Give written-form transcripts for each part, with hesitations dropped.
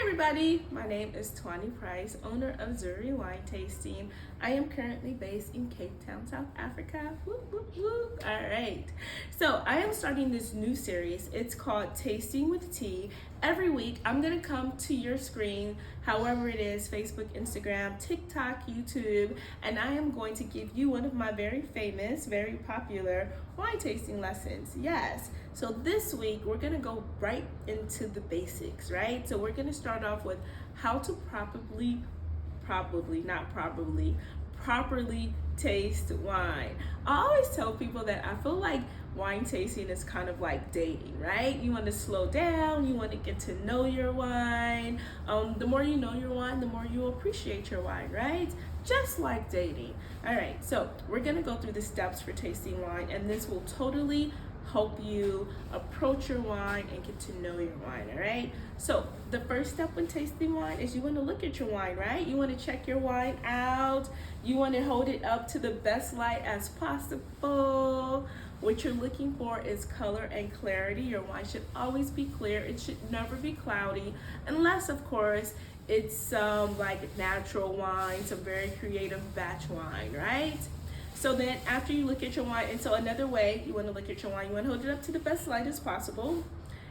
everybody, my name is Tuanni Price, owner of Zuri Wine Tasting. I am currently based in Cape Town, South Africa. Whoop, whoop, whoop. All right, so I am starting this new series. It's called Tasting with Tea. Every week, I'm gonna come to your screen, however it is, Facebook, Instagram, TikTok, YouTube, and I am going to give you one of my very famous, very popular wine tasting lessons. Yes, so this week, we're gonna go right into the basics, right? So we're gonna start off with how to properly taste wine. I always tell people that I feel like wine tasting is kind of like dating, right? You want to slow down, you want to get to know your wine. The more you know your wine, the more you appreciate your wine, right? Just like dating. All right, so we're gonna go through the steps for tasting wine, and this will totally help you approach your wine and get to know your wine. All right, so the first step when tasting wine is you want to look at your wine, right? You want to check your wine out. You want to hold it up to the best light as possible. What you're looking for is color and clarity. Your wine should always be clear. It should never be cloudy, unless of course it's some like natural wine, some very creative batch wine, right? So then after you look at your wine, and so another way you want to look at your wine, you want to hold it up to the best light as possible.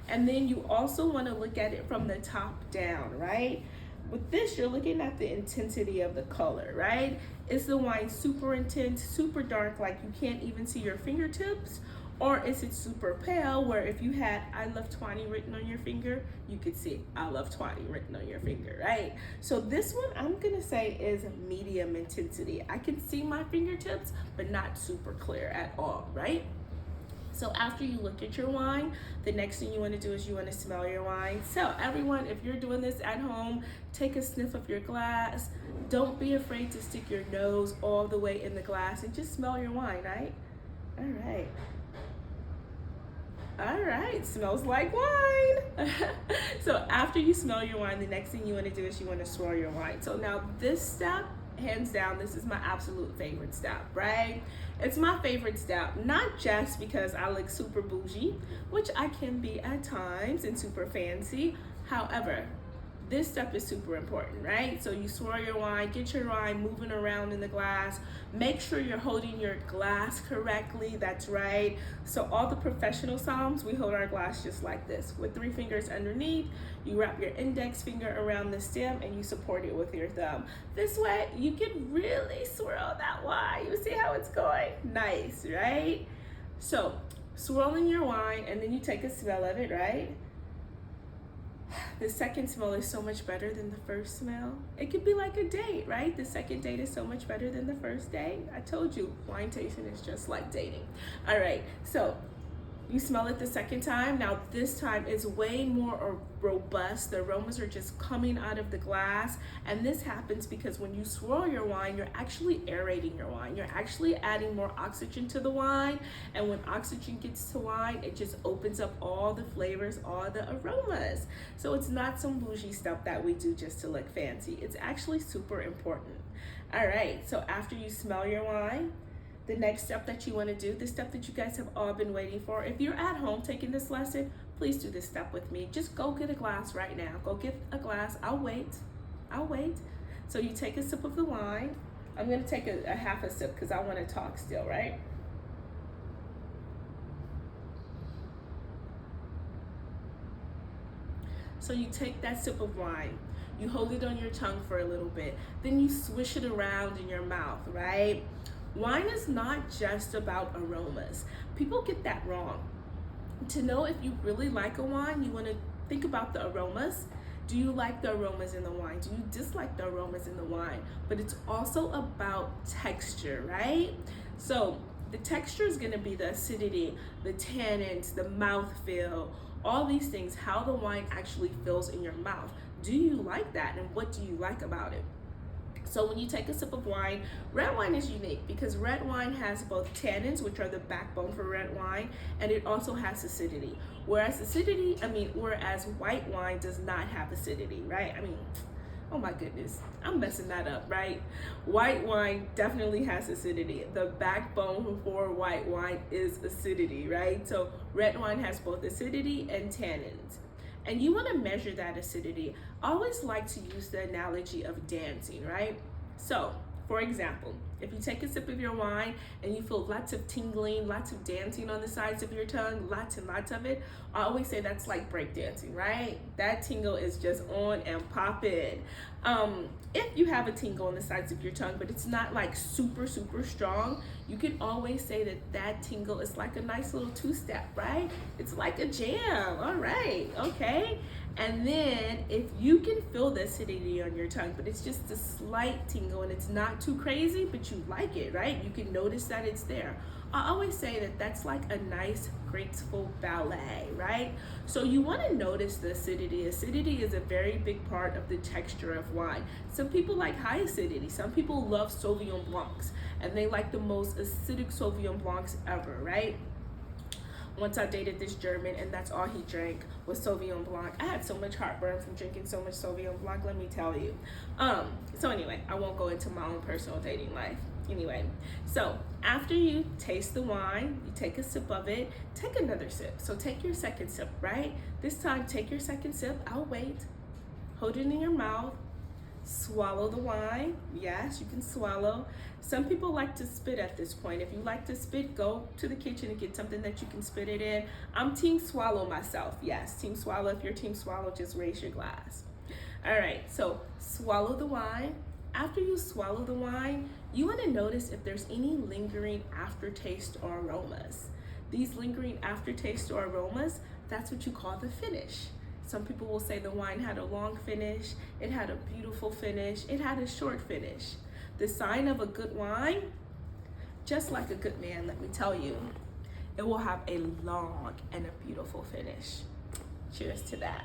And then you also want to look at it from the top down, right? With this, you're looking at the intensity of the color, right? Is the wine super intense, super dark, like you can't even see your fingertips? Or is it super pale, where if you had I love Tuanni written on your finger, you could see I love Tuanni written on your finger, right? So this one I'm gonna say is medium intensity. I can see my fingertips, but not super clear at all, right? So after you look at your wine, the next thing you want to do is you want to smell your wine. So everyone, if you're doing this at home, take a sniff of your glass. Don't be afraid to stick your nose all the way in the glass and just smell your wine, right? All right, smells like wine. So after you smell your wine, the next thing you want to do is you want to swirl your wine. So now this step, hands down, this is my absolute favorite step, right? It's my favorite step, not just because I look super bougie, which I can be at times, and super fancy. However, this step is super important, right? So you swirl your wine, get your wine moving around in the glass. Make sure you're holding your glass correctly, that's right. So all the professional soms, we hold our glass just like this, with 3 fingers underneath. You wrap your index finger around the stem and you support it with your thumb. This way, you can really swirl that wine. You see how it's going? Nice, right? So swirling your wine, and then you take a smell of it, right? The second smell is so much better than the first smell. It could be like a date, right? The second date is so much better than the first date. I told you, wine tasting is just like dating. All right, so you smell it the second time. Now this time it's way more robust. The aromas are just coming out of the glass. And this happens because when you swirl your wine, you're actually aerating your wine. You're actually adding more oxygen to the wine. And when oxygen gets to wine, it just opens up all the flavors, all the aromas. So it's not some bougie stuff that we do just to look fancy. It's actually super important. All right, so after you smell your wine, the next step that you want to do, the step that you guys have all been waiting for. If you're at home taking this lesson, please do this step with me. Just go get a glass right now. Go get a glass. I'll wait. So you take a sip of the wine. I'm going to take a half a sip because I want to talk still, right? So you take that sip of wine. You hold it on your tongue for a little bit. Then you swish it around in your mouth, right? Wine is not just about aromas. People get that wrong. To know if you really like a wine, you want to think about the aromas. Do you like the aromas in the wine? Do you dislike the aromas in the wine? But it's also about texture, right? So the texture is going to be the acidity, the tannins, the mouthfeel, all these things, how the wine actually feels in your mouth. Do you like that, and what do you like about it? So when you take a sip of wine, red wine is unique because red wine has both tannins, which are the backbone for red wine, and it also has acidity. Whereas white wine does not have acidity, right? Oh my goodness, I'm messing that up, right? White wine definitely has acidity. The backbone for white wine is acidity, right? So red wine has both acidity and tannins. And you want to measure that acidity. I always like to use the analogy of dancing, right? So, for example, if you take a sip of your wine and you feel lots of tingling, lots of dancing on the sides of your tongue, lots and lots of it, I always say that's like break dancing, right? That tingle is just on and popping. If you have a tingle on the sides of your tongue, but it's not like super, super strong, you can always say that that tingle is like a nice little two-step, right? It's like a jam, all right, okay. And then if you can feel the acidity on your tongue, but it's just a slight tingle and it's not too crazy, but you like it, right? You can notice that it's there. I always say that that's like a nice, graceful ballet, right? So you want to notice the acidity. Acidity is a very big part of the texture of wine. Some people like high acidity. Some people love Sauvignon Blancs, and they like the most acidic Sauvignon Blancs ever, right? Once I dated this German, and that's all he drank was Sauvignon Blanc. I had so much heartburn from drinking so much Sauvignon Blanc, let me tell you. So anyway, I won't go into my own personal dating life. Anyway, so after you taste the wine, you take a sip of it, take another sip. So take your second sip, right? This time, take your second sip. I'll wait. Hold it in your mouth. Swallow the wine. Yes, you can swallow. Some people like to spit at this point. If you like to spit, go to the kitchen and get something that you can spit it in. I'm team swallow myself. Yes, team swallow. If you're team swallow, just raise your glass. All right, so swallow the wine. After you swallow the wine, you want to notice if there's any lingering aftertaste or aromas. These lingering aftertaste or aromas, that's what you call the finish. Some people will say the wine had a long finish, it had a beautiful finish, it had a short finish. The sign of a good wine, just like a good man, let me tell you, it will have a long and a beautiful finish. Cheers to that.